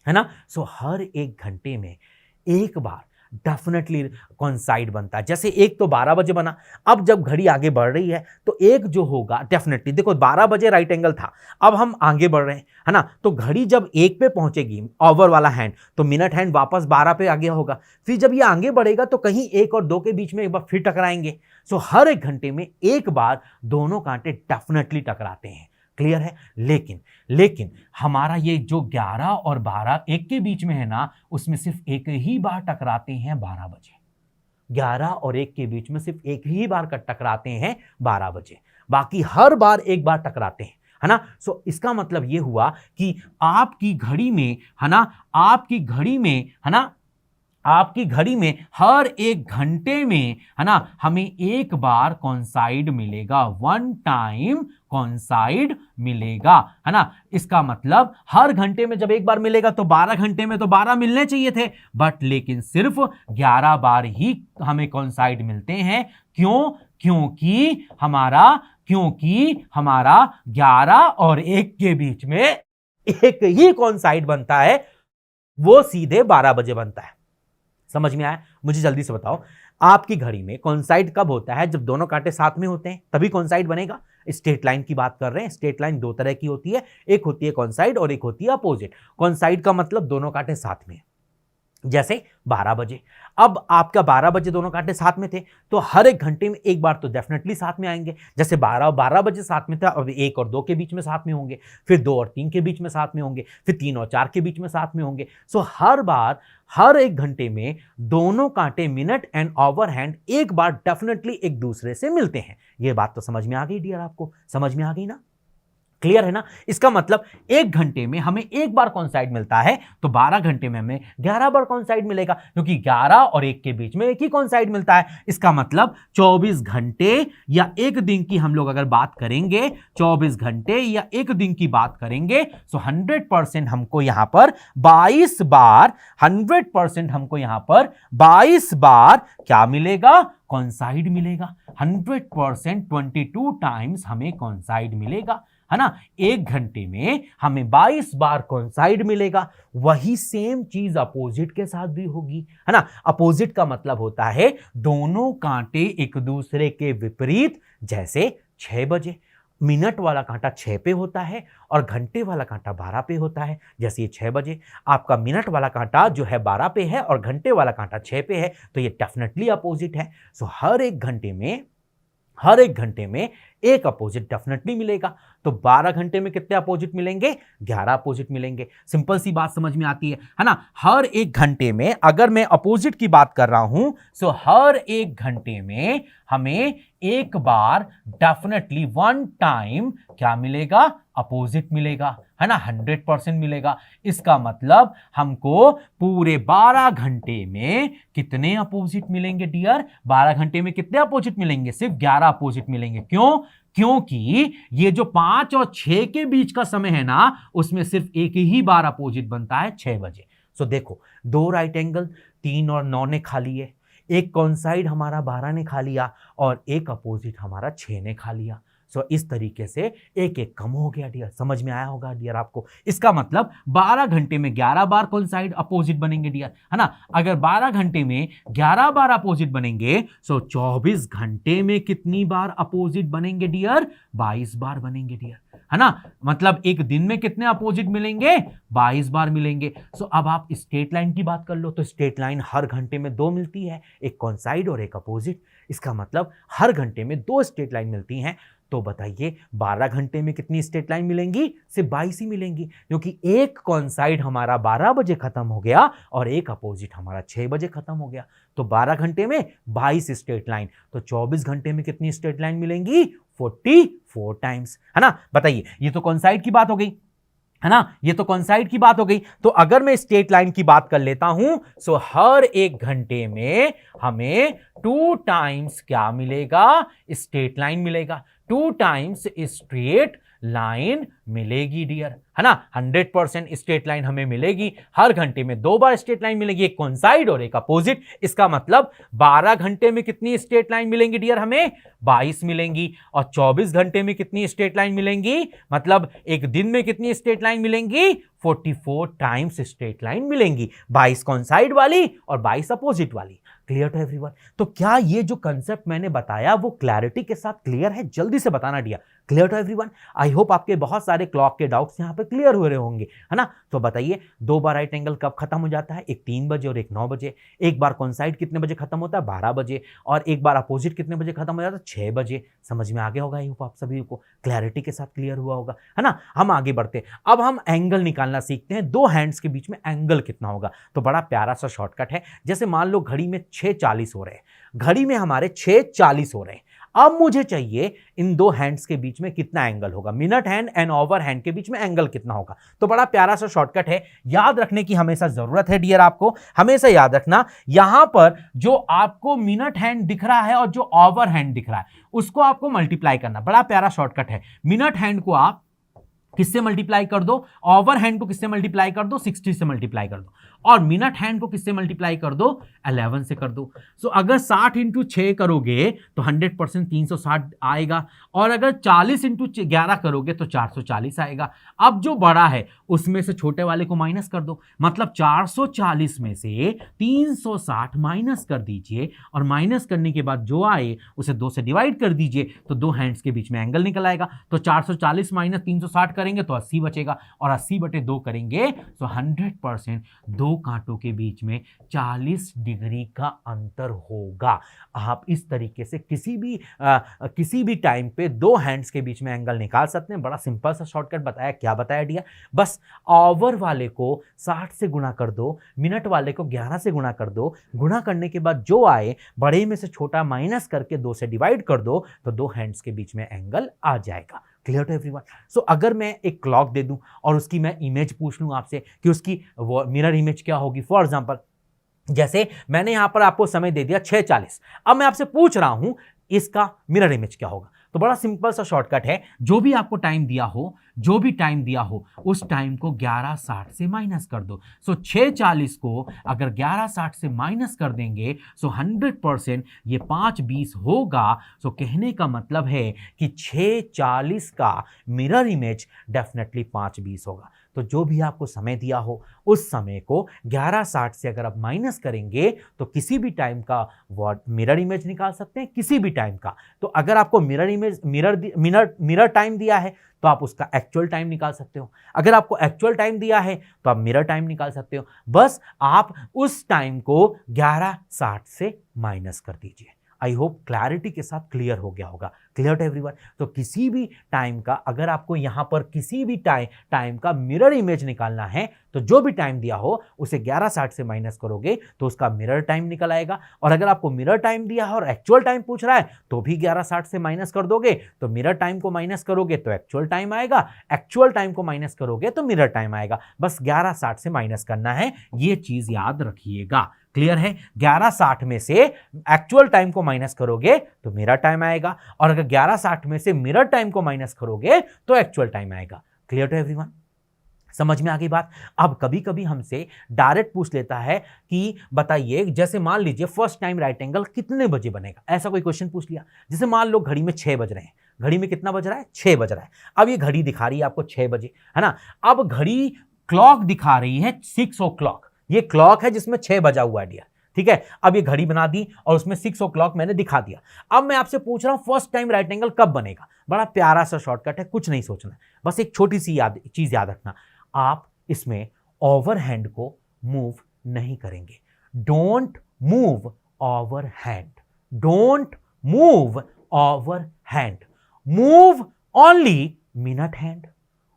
है ना? सो हर एक घंटे में एक बार डेफिनेटली कॉन्साइड बनता है। जैसे एक तो 12 बजे बना, अब जब घड़ी आगे बढ़ रही है तो एक जो होगा डेफिनेटली, देखो 12 बजे राइट एंगल था, अब हम आगे बढ़ रहे हैं, है ना? तो घड़ी जब एक पे पहुंचेगी, ओवर वाला हैंड, तो मिनट हैंड वापस 12 पे आगे होगा। फिर जब ये आगे बढ़ेगा तो कहीं 1 और 2 के बीच में एक बार फिर टकराएंगे। सो हर एक घंटे में एक बार दोनों कांटे डेफिनेटली टकराते हैं। क्लियर है? लेकिन हमारा ये जो 11 और 12 एक के बीच में है ना, उसमें सिर्फ एक ही बार टकराते हैं 12 बजे। 11 और 1 के बीच में सिर्फ एक ही बार टकराते हैं 12 बजे, बाकी हर बार एक बार टकराते हैं, है ना? सो इसका मतलब ये हुआ कि आपकी घड़ी में, है ना, आपकी घड़ी में, है ना, आपकी घड़ी में हर एक घंटे में, है ना, हमें एक बार कॉन्साइड मिलेगा, 1 टाइम कॉन्साइड मिलेगा, है ना? इसका मतलब हर घंटे में जब एक बार मिलेगा तो 12 घंटे में तो 12 मिलने चाहिए थे, बट लेकिन सिर्फ 11 बार ही हमें कॉन्साइड मिलते हैं। क्यों? क्योंकि हमारा 11 और 1 के बीच में एक ही कॉन्साइड बनता है, वो सीधे 12 बजे बनता है। समझ में आया? मुझे जल्दी से बताओ, आपकी घड़ी में कॉन्साइड कब होता है? जब दोनों कांटे साथ में होते हैं तभी कॉन्साइड बनेगा। स्ट्रेट लाइन की बात कर रहे हैं। स्ट्रेट लाइन 2 तरह की होती है, एक होती है कॉन्साइड और एक होती है अपोजिट। कॉन्साइड का मतलब दोनों कांटे साथ में, जैसे 12 बजे। अब आपका 12 बजे दोनों कांटे साथ में थे तो हर एक घंटे में एक बार तो डेफिनेटली साथ में आएंगे। जैसे 12 और 12 बजे साथ में था, अब 1 और 2 के बीच में साथ में होंगे, फिर 2 और 3 के बीच में साथ में होंगे, फिर 3 और 4 के बीच में साथ में होंगे। सो हर बार, हर एक घंटे में दोनों कांटे मिनट एंड ओवर हैंड एक बार डेफिनेटली एक दूसरे से मिलते हैं। यह बात तो समझ में आ गई डियर? आपको समझ में आ गई ना? क्लियर है ना? इसका मतलब एक घंटे में हमें एक बार कॉन्साइड मिलता है तो 12 घंटे में हमें 11 बार कॉन्साइड मिलेगा, क्योंकि 11 और 1 के बीच में एक ही कॉन्साइड मिलता है। इसका मतलब 24 घंटे या एक दिन की हम लोग अगर बात करेंगे, 24 घंटे या एक दिन की बात करेंगे, तो 100% हमको यहां पर 22 बार, 100% हमको यहां पर 22 बार क्या मिलेगा? कॉन्साइड मिलेगा। 100% 22 टाइम्स हमें कॉन्साइड मिलेगा, है ना? एक घंटे में हमें 22 बार कॉन्साइड मिलेगा। वही सेम चीज अपोजिट के साथ भी होगी, है ना? अपोजिट का मतलब होता है दोनों कांटे एक दूसरे के विपरीत। जैसे 6 बजे मिनट वाला कांटा 6 पे होता है और घंटे वाला कांटा 12 पे होता है। जैसे ये 6 बजे, आपका मिनट वाला कांटा जो है 12 पे है और घंटे वाला कांटा 6 पे है, तो ये डेफिनेटली अपोजिट है। सो हर एक घंटे में एक अपोजिट डेफिनेटली मिलेगा। तो 12 घंटे में कितने अपोजिट मिलेंगे? 11 अपोजिट मिलेंगे। सिंपल सी बात समझ में आती है ना? हर एक घंटे में अगर मैं अपोजिट की बात कर रहा हूं, सो हर एक घंटे में हमें एक बार डेफिनेटली 1 टाइम क्या मिलेगा? अपोजिट मिलेगा, है ना? 100% मिलेगा। इसका मतलब हमको पूरे 12 घंटे में कितने अपोजिट मिलेंगे डियर? 12 घंटे में कितने अपोजिट मिलेंगे? सिर्फ 11 अपोजिट मिलेंगे। क्यों? क्योंकि ये जो 5 और 6 के बीच का समय है ना, उसमें सिर्फ एक ही बार अपोजिट बनता है, 6 बजे। सो देखो, 2 राइट एंगल 3 और 9 ने खा लिए, एक कॉन्साइड हमारा 12 ने खा लिया और एक अपोजिट हमारा 6 ने खा लिया। सो इस तरीके से एक एक कम हो गया डियर। समझ में आया होगा डियर आपको? इसका मतलब 12 घंटे में 11 बार कॉन्साइड अपोजिट बनेंगे डियर, है ना? अगर 12 घंटे में 11 बार अपोजिट बनेंगे, सो 24 घंटे में कितनी बार अपोजिट बनेंगे डियर? 22 बार बनेंगे डियर, है ना, मतलब एक दिन में कितने अपोजिट मिलेंगे, 22 बार मिलेंगे। सो अब आप स्ट्रेट लाइन की बात कर लो, तो स्ट्रेट लाइन हर घंटे में 2 मिलती है, एक कॉन्साइड और एक अपोजिट। इसका मतलब हर घंटे में 2 स्ट्रेट लाइन मिलती हैं। तो बताइए 12 घंटे में कितनी स्ट्रेट लाइन मिलेंगी, सिर्फ 22 ही मिलेंगी, क्योंकि एक कॉन्साइड हमारा 12 बजे खत्म हो गया और एक अपोजिट हमारा 6 बजे खत्म हो गया। तो 12 घंटे में 22 स्ट्रेट लाइन, तो 24 घंटे में कितनी स्ट्रेट लाइन मिलेंगी, 44 टाइम्स, है ना। बताइए, ये तो कॉन्साइड की बात हो गई, है ना, ये तो कॉन्साइड की बात हो गई। तो अगर मैं स्ट्रेट लाइन की बात कर लेता हूं, सो हर एक घंटे में हमें 2 टाइम्स क्या मिलेगा, स्ट्रेट लाइन मिलेगा, 2 टाइम्स स्ट्रेट लाइन मिलेगी डियर, है ना। 100% स्ट्रेट लाइन हमें मिलेगी, हर घंटे में 2 बार स्ट्रेट लाइन मिलेगी, एक कॉन्साइड और एक अपोजिट। इसका मतलब 12 घंटे में कितनी स्ट्रेट लाइन मिलेंगी डियर, हमें 22 मिलेंगी। और 24 घंटे में कितनी स्ट्रेट लाइन मिलेंगी, मतलब एक दिन में कितनी स्ट्रेट लाइन मिलेंगी, 44 टाइम्स स्ट्रेट लाइन मिलेंगी, 22 कॉन्साइड वाली और 22 अपोजिट वाली। Clear to everyone. तो क्या ये जो कंसेप्ट मैंने बताया वो क्लैरिटी के साथ क्लियर है, जल्दी से बताना dear. Clear to everyone. I hope आपके बहुत सारे क्लॉक के डाउट्स यहां पे क्लियर हो रहे होंगे, है ना। तो बताइए 2 बार राइट एंगल कब खत्म हो जाता है, एक 3 बजे और एक 9 बजे। एक बार कॉन्साइड कितने बजे खत्म होता है, 12 बजे। और एक बार अपोजिट कितने बजे खत्म हो जाता है, 6 बजे। समझ में आ गया होगा, आई होप आप सभी को क्लैरिटी के साथ क्लियर हुआ होगा, है ना। हम आगे बढ़ते हैं, अब हम एंगल निकालना सीखते हैं, 2 हैंड्स के बीच में एंगल कितना होगा। तो बड़ा प्यारा सा शॉर्टकट है, जैसे मान लो घड़ी में 6:40 हो रहे हैं, घड़ी में हमारे 6:40 हो रहे हैं। अब मुझे चाहिए इन 2 हैंड्स के बीच में कितना एंगल होगा, minute hand and over hand के बीच में एंगल कितना होगा। तो बड़ा प्यारा सा शॉर्टकट है, याद रखने की हमेशा जरूरत है डियर, आपको हमेशा याद रखना। यहां पर जो आपको मिनट हैंड दिख रहा है और जो ओवर हैंड दिख रहा है उसको आपको मल्टीप्लाई करना। बड़ा प्यारा शॉर्टकट है, मिनट हैंड को आप किससे मल्टीप्लाई कर दो, ओवर हैंड को किससे मल्टीप्लाई कर दो, 60 से मल्टीप्लाई कर दो। और मिनट हैंड को किससे मल्टीप्लाई कर दो, 11 से कर दो। सो अगर 60 इंटू 6 करोगे तो 100% 360 आएगा, और अगर 40 इंटू 11 करोगे तो 440 आएगा। अब जो बड़ा है उसमें से छोटे वाले को माइनस कर दो, मतलब 440 में से 360 माइनस कर दीजिए, और माइनस करने के बाद जो आए उसे 2 से डिवाइड कर दीजिए, तो 2 हैंड्स के बीच में एंगल निकल आएगा। तो 440 माइनस 360 करेंगे तो 80 बचेगा, और 80/2 करेंगे तो 100% 2 कांटों के बीच में 40 डिग्री का अंतर होगा। आप इस तरीके से किसी भी टाइम पे 2 हैंड्स के बीच में एंगल निकाल सकते हैं। बड़ा सिंपल सा शॉर्टकट बताया, क्या बताया डियर, बस ओवर वाले को 60 से गुणा कर दो, मिनट वाले को 11 से गुणा कर दो, गुणा करने के बाद जो आए बड़े में से छोटा माइनस करके 2 से डिवाइड कर दो, तो 2 हैंड्स के बीच में एंगल आ जाएगा। Clear to everyone. सो अगर मैं एक क्लॉक दे दूं और उसकी मैं इमेज पूछ लूं आपसे कि उसकी वो मिरर इमेज क्या होगी, फॉर एग्जांपल जैसे मैंने यहां पर आपको समय दे दिया 6:40, अब मैं आपसे पूछ रहा हूं इसका मिरर इमेज क्या होगा। तो बड़ा सिंपल सा शॉर्टकट है, जो भी आपको टाइम दिया हो उस टाइम को 11:60 से माइनस कर दो। सो 6:40 को अगर 11:60 से माइनस कर देंगे सो 100% ये 5:20 होगा। सो कहने का मतलब है कि 6:40 का मिरर इमेज डेफिनेटली 5:20 होगा। तो जो भी आपको समय दिया हो उस समय को 11:60 से अगर आप माइनस करेंगे तो किसी भी टाइम का मिरर इमेज निकाल सकते हैं, किसी भी टाइम का। तो अगर आपको मिरर टाइम दिया है तो आप उसका एक्चुअल टाइम निकाल सकते हो, अगर आपको एक्चुअल टाइम दिया है तो आप मिरर टाइम निकाल सकते हो। बस आप उस टाइम को 11:60 से माइनस कर दीजिए। आई होप क्लैरिटी के साथ क्लियर हो गया होगा। Clear to everyone. तो किसी भी टाइम का, अगर आपको यहां पर किसी भी टाइम का मिरर इमेज निकालना है तो जो भी टाइम दिया हो उसे 11:60 से माइनस करोगे तो उसका मिरर टाइम निकल आएगा। और अगर आपको मिरर टाइम दिया है और एक्चुअल टाइम पूछ रहा है तो भी 11:60 से माइनस कर दोगे, तो मिरर टाइम को माइनस करोगे तो एक्चुअल टाइम आएगा, एक्चुअल टाइम को माइनस करोगे तो मिरर टाइम आएगा। बस 11:60 से माइनस करना है, ये चीज याद रखिएगा। क्लियर है। 11:60 में से एक्चुअल टाइम को माइनस करोगे तो मिरर टाइम आएगा, और अगर 11:60 में से मिरर टाइम को माइनस करोगे तो एक्चुअल टाइम आएगा। Clear to everyone. समझ में आ गई बात। अब कभी कभी हमसे डायरेक्ट पूछ लेता है कि बताइए, जैसे मान लीजिए फर्स्ट टाइम राइट एंगल कितने बजे बनेगा, ऐसा कोई क्वेश्चन पूछ लिया। जैसे मान लो घड़ी में 6 बज रहे हैं, घड़ी में कितना बज रहा है, 6 बज रहा है। अब ये घड़ी दिखा रही है आपको 6 बजे, है ना। अब घड़ी क्लॉक दिखा रही है 6 o'clock, ये क्लॉक है जिसमें 6 बजा हुआ है डियर। ठीक है, अब ये घड़ी बना दी और उसमें 6 o'clock मैंने दिखा दिया। अब मैं आपसे पूछ रहा हूं फर्स्ट टाइम राइट एंगल कब बनेगा। बड़ा प्यारा सा शॉर्टकट है, कुछ नहीं सोचना, बस एक छोटी सी चीज याद रखना, आप इसमें ओवर हैंड को मूव नहीं करेंगे। Don't move over hand, don't move over hand, move only minute hand,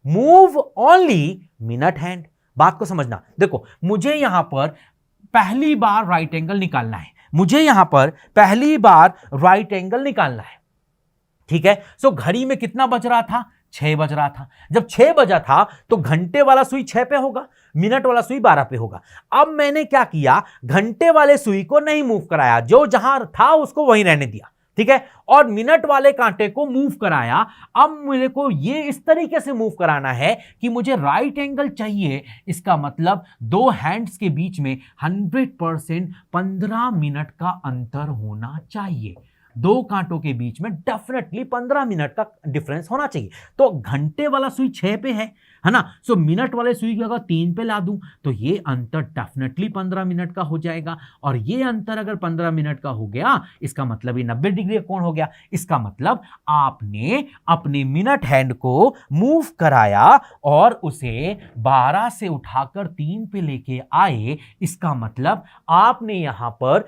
move only minute hand. बात को समझना, देखो मुझे यहां पर पहली बार राइट एंगल निकालना है, मुझे यहां पर पहली बार राइट एंगल निकालना है, ठीक है। सो घड़ी में कितना बज रहा था, 6 बज रहा था। जब 6 बजा था तो घंटे वाला सुई 6 पे होगा, मिनट वाला सुई 12 पे होगा। अब मैंने क्या किया, घंटे वाले सुई को नहीं मूव कराया, जो जहां था उसको वहीं रहने दिया, ठीक है, और मिनट वाले कांटे को मूव कराया। अब मेरे को ये इस तरीके से मूव कराना है कि मुझे राइट एंगल चाहिए, इसका मतलब दो हैंड्स के बीच में 100% 15 मिनट का अंतर होना चाहिए। दो कांटों के बीच में डेफिनेटली 15 मिनट का डिफरेंस होना चाहिए। तो घंटे वाला सुई 6 पे है ना, सो मिनट वाले सुई की अगर 3 पे ला दूं तो ये अंतर डेफिनेटली 15 मिनट का हो जाएगा। और ये अंतर अगर 15 मिनट का हो गया, इसका मतलब ये 90 डिग्री का कोण हो गया। इसका मतलब आपने अपने मिनट हैंड को मूव कराया और उसे 12 से उठाकर 3 पे लेके आए। इसका मतलब आपने यहां पर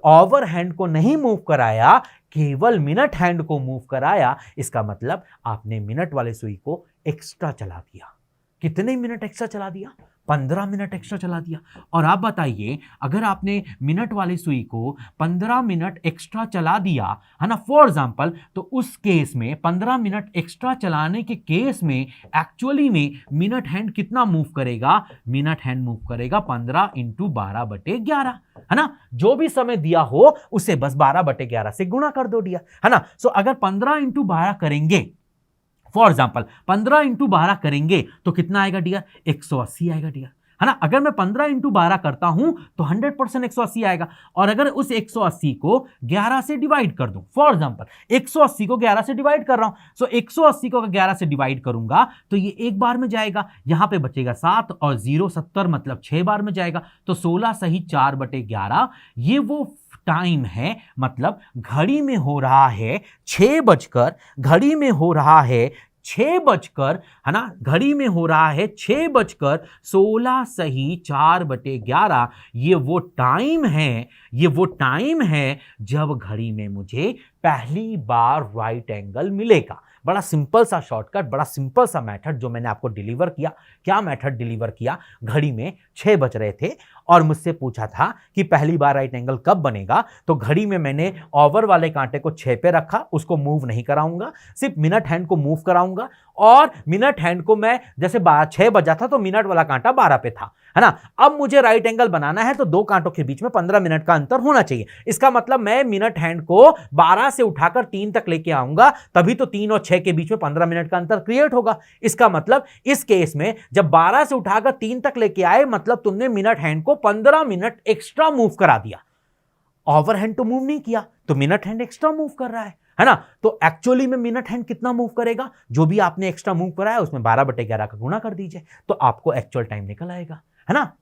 ओवर हैंड को नहीं मूव कराया, केवल मिनट हैंड को मूव कराया। इसका मतलब आपने मिनट वाले सुई को एक्स्ट्रा चला दिया। कितने मिनट एक्स्ट्रा चला दिया, 15 मिनट एक्स्ट्रा चला दिया। और आप बताइए, अगर आपने मिनट वाली सुई को 15 मिनट एक्स्ट्रा चला दिया है ना, फॉर एग्जांपल, तो उस केस में 15 मिनट एक्स्ट्रा चलाने के केस में एक्चुअली में मिनट हैंड कितना मूव करेगा, मिनट हैंड मूव करेगा 15 × 12/11, है ना। जो भी समय दिया हो उसे बस 12/11 से गुणा कर दो डियर, है ना। सो अगर 15 × 12 करेंगे, फॉर एग्जाम्पल 15 × 12 करेंगे तो कितना आएगा डियर, 180 आएगा डियर, है ना। अगर मैं 15 × 12 करता हूं तो 100% 180 आएगा। और अगर उस 180 को 11 से डिवाइड कर दूं, फॉर एग्जाम्पल 180 को 11 से डिवाइड कर रहा हूं, सो 180 को 11 से डिवाइड करूंगा तो ये एक बार में जाएगा, यहां पे बचेगा 7 और 0 70, मतलब 6 बार में जाएगा। तो 16 सही 4/11, ये वो टाइम है, मतलब घड़ी में हो रहा है 6 बजकर, घड़ी में हो रहा है 6 बजकर, है ना, घड़ी में हो रहा है 6 बजकर 16 सही 4/11। ये वो टाइम है, ये वो टाइम है जब घड़ी में मुझे पहली बार राइट एंगल मिलेगा। बड़ा सिंपल सा शॉर्टकट, बड़ा सिंपल सा मेथड जो मैंने आपको डिलीवर किया। क्या मेथड डिलीवर किया, घड़ी में 6 बज रहे थे और मुझसे पूछा था कि पहली बार राइट एंगल कब बनेगा, तो घड़ी में मैंने ओवर वाले कांटे को 6 पे रखा, उसको मूव नहीं कराऊंगा, सिर्फ मिनट हैंड को मूव कराऊंगा। और मिनट हैंड को मैं जैसे 6 बजा था तो मिनट वाला कांटा 12 पे था, है ना। अब मुझे राइट एंगल बनाना है तो दो कांटों के बीच में 15 मिनट का अंतर होना चाहिए। इसका मतलब मैं मिनट हैंड को 12 से उठाकर 3 तक लेके आऊंगा, तभी तो 3 और 6 के बीच में 15 मिनट का अंतर क्रिएट होगा। इसका मतलब इस केस में जब 12 से उठाकर 3 तक लेके आए, मतलब तुमने मिनट हैंड को 15 मिनट एक्स्ट्रा मूव करा दिया। ओवर हैंड तो मूव नहीं किया, तो मिनट हैंड एक्स्ट्रा मूव कर रहा है ना। तो एक्चुअली में मिनट हैंड कितना मूव करेगा, जो भी आपने एक्स्ट्रा मूव कराया उसमें 12/11 का गुणा कर दीजिए, तो आपको एक्चुअल टाइम निकल आएगा, है ना।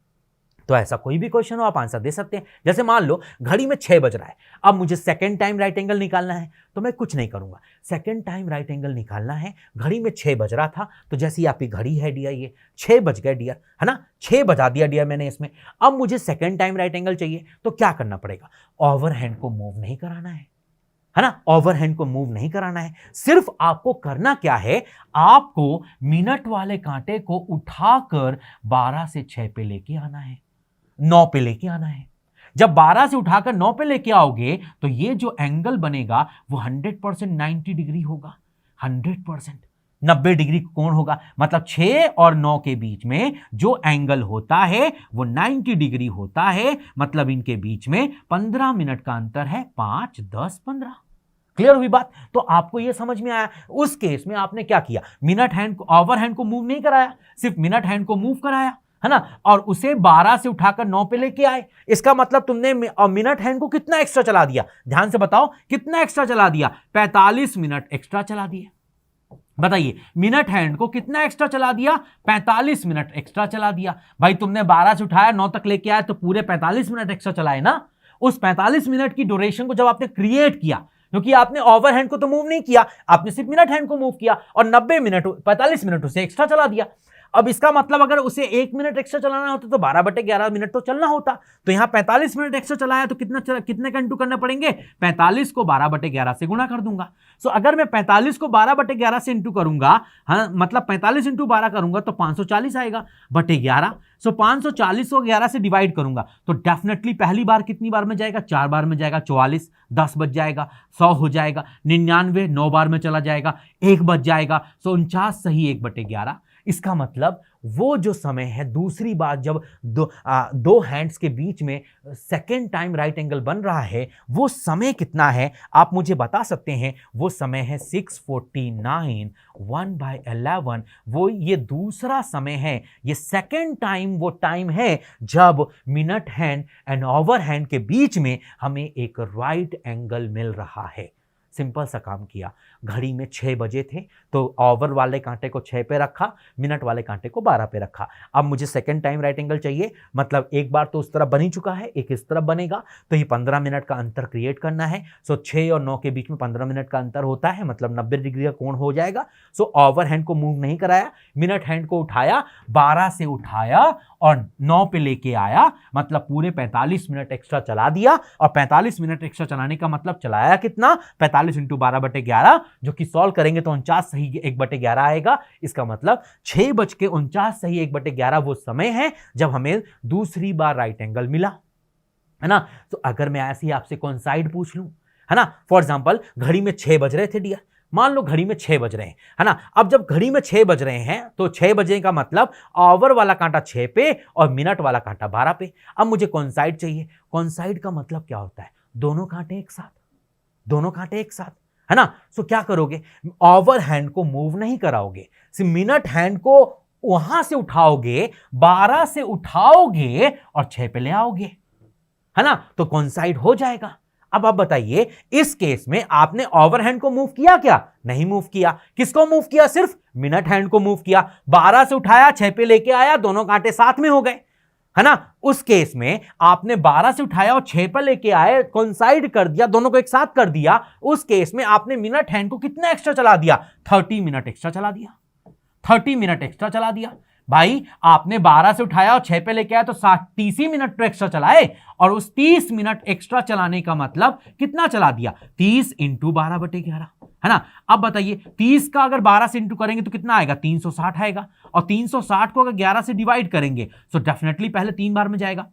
तो ऐसा कोई भी क्वेश्चन हो आप आंसर दे सकते हैं। जैसे मान लो घड़ी में 6 बज रहा है, अब मुझे सेकंड टाइम राइट एंगल निकालना है, तो मैं कुछ नहीं करूंगा, सेकंड टाइम राइट एंगल निकालना है। घड़ी में 6 बज रहा था, तो जैसी आपकी घड़ी है डियर, ये 6 बज गए डियर, है ना, 6 बजा दिया डियर मैंने इसमें। अब मुझे सेकंड टाइम राइट एंगल चाहिए, तो क्या करना पड़ेगा, ओवर हैंड को मूव नहीं कराना है ना, ओवर हैंड को मूव नहीं कराना है। सिर्फ आपको करना क्या है, आपको मिनट वाले कांटे को उठाकर 12 से 6 पे लेके आना है, 9 पे लेके आना है। जब 12 से उठाकर 9 पे लेके आओगे तो ये जो एंगल बनेगा वो 100% 90 डिग्री होगा, 100% 90 डिग्री कोण होगा। मतलब 6 और 9 के बीच में जो एंगल होता है वो 90 डिग्री होता है। मतलब इनके बीच में 15 मिनट का अंतर है, 5, 10, 15। क्लियर हुई बात। तो आपको यह समझ में आया। उस केस में आपने क्या किया, मिनट हैंड को, ओवर हैंड को मूव नहीं कराया, सिर्फ मिनट हैंड को मूव कराया, है ना, और उसे 12 से उठाकर 9 पे लेके आए। इसका मतलब तुमने मिनट हैंड को कितना एक्स्ट्रा चला दिया, ध्यान से बताओ कितना एक्स्ट्रा चला दिया, 45 मिनट एक्स्ट्रा चला दिए। बताइए मिनट हैंड को कितना एक्स्ट्रा चला दिया, 45 मिनट एक्स्ट्रा चला दिया। भाई तुमने 12 से उठाया 9 तक लेके आया तो पूरे 45 मिनट एक्स्ट्रा चलाए ना। उस 45 मिनट की ड्यूरेशन को जब आपने क्रिएट किया, क्योंकि आपने ओवर हैंड को तो मूव नहीं किया, आपने सिर्फ मिनट हैंड को मूव किया और 90 मिनट 45 मिनट उसे एक्स्ट्रा चला दिया। अब इसका मतलब अगर उसे 1 मिनट एक्स्ट्रा चलाना होता तो 12/11 मिनट तो चलना होता। तो यहां 45 मिनट एक्स्ट्रा चलाया तो कितने का इंटू करने पड़ेंगे, 45 को 12/11 से गुणा कर दूंगा। सो अगर मैं 45 को 12/11 से इंटू करूंगा, हाँ मतलब 45 इंटू 12 करूंगा तो 540 आएगा बटे 11। सो 540 को 11 से डिवाइड करूंगा तो डेफिनेटली पहली बार कितनी बार में जाएगा, 4 बार में जाएगा, 44 10 बच जाएगा, 100 हो जाएगा, 99 9 बार में चला जाएगा, 1 बच जाएगा। सो 49 सही 1/11। इसका मतलब वो जो समय है दूसरी बार जब दो हैंड्स के बीच में सेकेंड टाइम राइट एंगल बन रहा है, वो समय कितना है आप मुझे बता सकते हैं। वो समय है 649 1/11। वो ये दूसरा समय है, ये सेकेंड टाइम वो टाइम है जब minute hand and over hand के बीच में हमें एक राइट एंगल मिल रहा है। सिंपल सा काम किया, घड़ी में 6 बजे थे तो ओवर वाले कांटे को 6 पे रखा, मिनट वाले कांटे को 12 पे रखा। अब मुझे सेकंड टाइम राइट एंगल चाहिए, मतलब एक बार तो उस तरफ बन ही चुका है, एक इस तरफ बनेगा, तो ये 15 मिनट का अंतर क्रिएट करना है। सो 6 और 9 के बीच में 15 मिनट का अंतर होता है, मतलब 90 डिग्री का कोण हो जाएगा। सो ओवर हैंड को मूव नहीं कराया, मिनट हैंड को उठाया, 12 से उठाया और 9 पे लेके आया, मतलब पूरे 45 मिनट एक्स्ट्रा चला दिया। और 45 मिनट एक्स्ट्रा चलाने का मतलब चलाया कितना, 45 इंटू 12/11, जो कि सॉल्व करेंगे तो 49 सही 1/11 आएगा। इसका मतलब 6:49 सही 1/11 वो समय है जब हमें दूसरी बार राइट एंगल मिला, है ना। तो अगर मैं ऐसे ही आपसे कोइंसाइड पूछ लूं, है ना, फॉर एग्जांपल घड़ी में 6 बज रहे थे डियर, मान लो घड़ी में 6 बज रहे हैं, है ना। अब जब घड़ी में 6 बज रहे हैं तो 6 बजे का मतलब ओवर वाला कांटा 6 पे और मिनट वाला कांटा 12 पे। अब मुझे कोइंसाइड चाहिए। कोइंसाइड का मतलब क्या होता है, दोनों कांटे एक साथ, दोनों कांटे एक साथ, है ना। सो क्या करोगे, ओवर हैंड को मूव नहीं कराओगे, सिर्फ मिनट हैंड को वहां से उठाओगे, 12 से उठाओगे और 6 पे ले आओगे, है ना, तो कोइंसाइड हो जाएगा। अब आप बताइए इस केस में आपने ओवर हैंड को मूव किया क्या, नहीं मूव किया। किसको मूव किया, सिर्फ मिनट हैंड को मूव किया। 12 से उठाया, 6 पे लेके आया, दोनों कांटे साथ में हो गए, है ना। उस केस में आपने 12 से उठाया और 6 पर लेके आए, कोइंसाइड कर दिया, दोनों को एक साथ कर दिया। उस केस में आपने मिनट हैंड को कितना एक्स्ट्रा चला दिया, 30 मिनट एक्स्ट्रा चला दिया, 30 मिनट एक्स्ट्रा चला दिया। भाई आपने 12 से उठाया और 6 पे लेके आया तो 30 ही मिनट तो एक्स्ट्रा चलाए, और उस 30 मिनट एक्स्ट्रा चलाने का मतलब कितना चला दिया, 30 इंटू 12/11, है ना। अब बताइए 30 का अगर 12 से इंटू करेंगे तो कितना आएगा, 360 आएगा, और 360 को अगर 11 से डिवाइड करेंगे तो डेफिनेटली पहले 3 बार में जाएगा,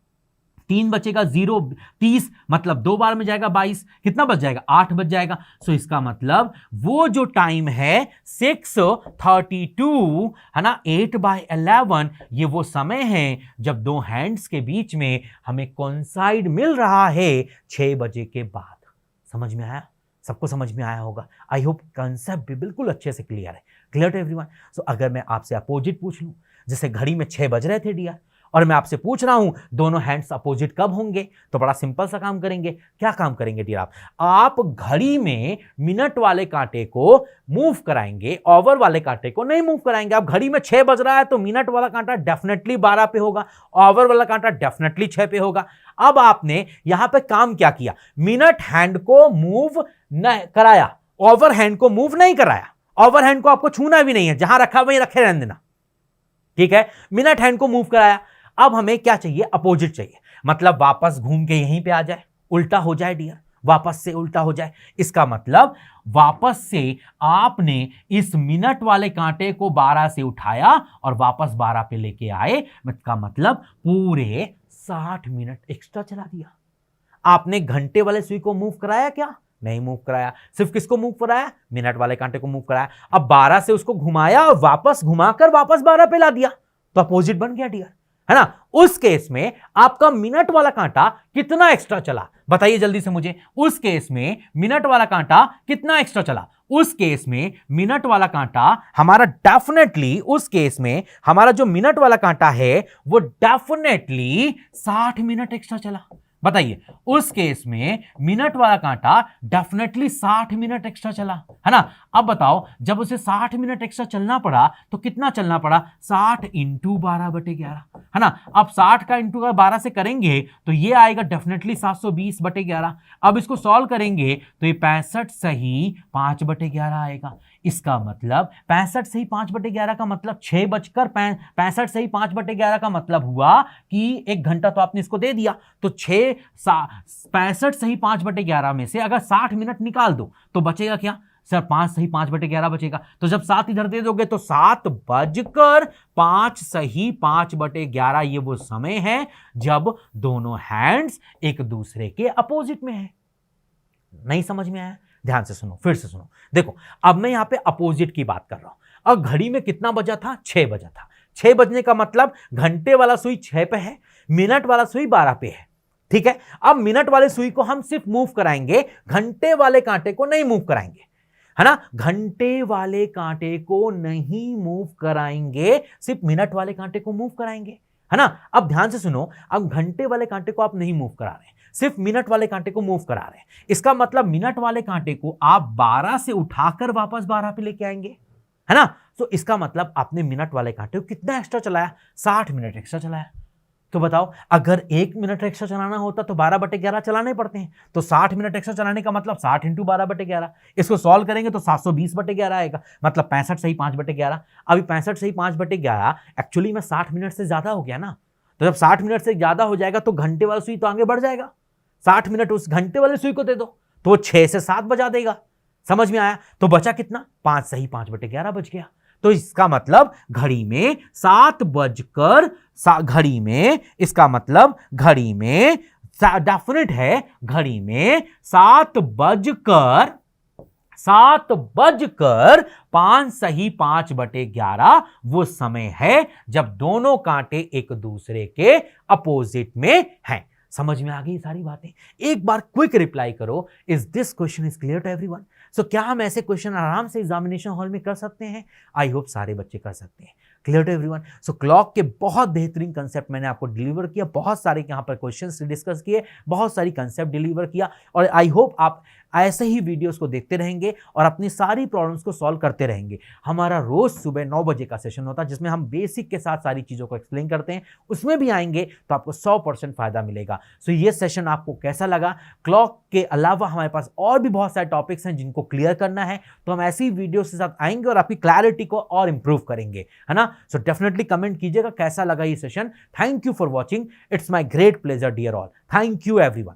3 बचेगा, 0 30 मतलब 2 बार में जाएगा, 22 कितना बच जाएगा, 8 बच जाएगा। सो इसका मतलब वो जो टाइम है 6:32, है ना, 8/11, ये वो समय है जब दो हैंड्स के बीच में हमें कोइंसाइड मिल रहा है 6 बजे के बाद। समझ में आया, सबको समझ में आया होगा। आई होप कंसेप्ट भी बिल्कुल अच्छे से क्लियर है, क्लियर टू एवरीवन। सो अगर मैं आपसे अपोजिट पूछ लूं, जैसे घड़ी में 6 बज रहे थे डियर, और मैं आपसे पूछ रहा हूं दोनों हैंड्स अपोजिट कब होंगे, तो बड़ा सिंपल सा काम करेंगे। क्या काम करेंगे डियर, आप घड़ी में मिनट वाले कांटे को मूव कराएंगे, ओवर वाले कांटे को नहीं मूव कराएंगे। अब घड़ी में 6 बज रहा है तो मिनट वाला कांटा डेफिनेटली 12 पे होगा, ओवर वाला कांटा डेफिनेटली 6 पे होगा। अब आपने यहां पे काम क्या किया, मिनट हैंड को मूव नहीं कराया, ओवर हैंड को मूव नहीं कराया। ओवर हैंड को आपको छूना भी नहीं है, जहां रखा वहीं रखे रहने देना, ठीक है। मिनट हैंड को मूव कराया। अब हमें क्या चाहिए, अपोजिट चाहिए, मतलब वापस घूम के यहीं पे आ जाए, उल्टा हो जाए डियर, वापस से उल्टा हो जाए। इसका मतलब वापस से आपने इस मिनट वाले कांटे को 12 से उठाया और वापस 12 पे लेके आए, इसका मतलब पूरे 60 मिनट एक्स्ट्रा चला दिया। आपने घंटे वाले सुई को मूव कराया क्या, नहीं मूव कराया, सिर्फ किसको मूव कराया, मिनट वाले कांटे को मूव कराया। अब 12 से उसको घुमाया और वापस घुमाकर वापस 12 पे ला दिया, तो अपोजिट बन गया डियर, है ना। उस केस में आपका मिनट वाला कांटा कितना एक्स्ट्रा चला, बताइए जल्दी से मुझे। उस केस में मिनट वाला कांटा कितना एक्स्ट्रा चला, उस केस में मिनट वाला कांटा हमारा डेफिनेटली, उस केस में हमारा जो मिनट वाला कांटा है वो डेफिनेटली 60 मिनट एक्स्ट्रा चला। बताइए, उस केस में मिनट वाला कांटा डेफिनेटली 60 मिनट एक्स्ट्रा चला, है ना। अब बताओ, जब उसे 60 मिनट एक्स्ट्रा चलना पड़ा तो कितना चलना पड़ा? 60 इंटू 12/11, है ना। अब 60 का इंटू 12 से करेंगे तो ये आएगा डेफिनेटली 720/11। अब इसको सॉल्व करेंगे तो ये 65 सही 5/11 आएगा। इसका मतलब 65 सही 5/11 का मतलब 6:65 सही 5/11 का मतलब हुआ कि 1 घंटा तो आपने इसको दे दिया। तो 65 सही 5/11 में से अगर 60 मिनट निकाल दो तो बचेगा क्या सर? 5 सही 5/11 बचेगा। तो जब 7 इधर दे दोगे तो 7:05 सही 5/11 ये वो समय है जब दोनों हैंड्स एक दूसरे के अपोजिट में है। नहीं समझ में आया? ध्यान से सुनो, फिर से सुनो। देखो, अब मैं यहां पे अपोजिट की बात कर रहा हूं। अब घड़ी में कितना बजा था? 6 बजा था। 6 बजने का मतलब घंटे वाला सुई 6 पे है, मिनट वाला सुई 12 पे है। ठीक है, अब मिनट वाले सुई को हम सिर्फ मूव कराएंगे, घंटे वाले कांटे को नहीं मूव कराएंगे, है ना। घंटे वाले कांटे को नहीं मूव कराएंगे, सिर्फ मिनट वाले कांटे को मूव कराएंगे, है ना। अब ध्यान से सुनो, अब घंटे वाले कांटे को आप नहीं मूव करा रहे हैं, सिर्फ मिनट वाले कांटे को मूव करा रहे हैं। इसका मतलब मिनट वाले कांटे को आप 12 से उठाकर वापस 12 पे लेके आएंगे, है ना। तो इसका मतलब आपने मिनट वाले कांटे को कितना एक्स्ट्रा चलाया? 60 मिनट एक्स्ट्रा चलाया। तो बताओ, अगर 1 मिनट एक्स्ट्रा चलाना होता तो 12/11 चलाने पड़ते हैं। तो 60 मिनट एक्स्ट्रा चलाने का मतलब 60 इंटू 12/11। इसको सॉल्व करेंगे तो 720/11 आएगा, मतलब 65 सही 5/11। अभी 65 सही 5/11 एक्चुअली में 60 मिनट से ज्यादा हो गया ना। तो जब 60 मिनट से ज्यादा हो जाएगा तो घंटे वाला सुई तो आगे बढ़ जाएगा। 60 मिनट उस घंटे वाले सुई को दे दो तो वो 6 से 7 बजा देगा। समझ में आया? तो बचा कितना? 5 सही 5/11 बच गया। तो इसका मतलब घड़ी में 7 बजकर घड़ी में, इसका मतलब घड़ी में डेफिनेट है, घड़ी में 7:05 सही 5/11 वो समय है जब दोनों कांटे एक दूसरे के अपोजिट में हैं। समझ में आ गई सारी बातें? एक बार क्विक रिप्लाई करो, is this question is clear to everyone? So क्या हम ऐसे क्वेश्चन आराम से एग्जामिनेशन हॉल में कर सकते हैं? आई होप सारे बच्चे कर सकते हैं। Clear to everyone? So clock के बहुत बेहतरीन कंसेप्ट मैंने आपको डिलीवर किया, बहुत सारे यहाँ पर क्वेश्चंस डिस्कस किए, बहुत सारी कंसेप्ट डिलीवर किया, और आई होप आप ऐसे ही वीडियोस को देखते रहेंगे और अपनी सारी प्रॉब्लम्स को सॉल्व करते रहेंगे। हमारा रोज सुबह 9 बजे का सेशन होता है जिसमें हम बेसिक के साथ सारी चीज़ों को एक्सप्लेन करते हैं। उसमें भी आएंगे तो आपको 100% फायदा मिलेगा। सो ये सेशन आपको कैसा लगा? क्लॉक के अलावा हमारे पास और भी बहुत सारे टॉपिक्स हैं जिनको क्लियर करना है, तो हम ऐसी वीडियो के साथ आएंगे और आपकी क्लैरिटी को और इंप्रूव करेंगे, है ना। सो डेफिनेटली कमेंट कीजिएगा कैसा लगा ये session. Thank you for watching, it's my great pleasure dear all. Thank you everyone.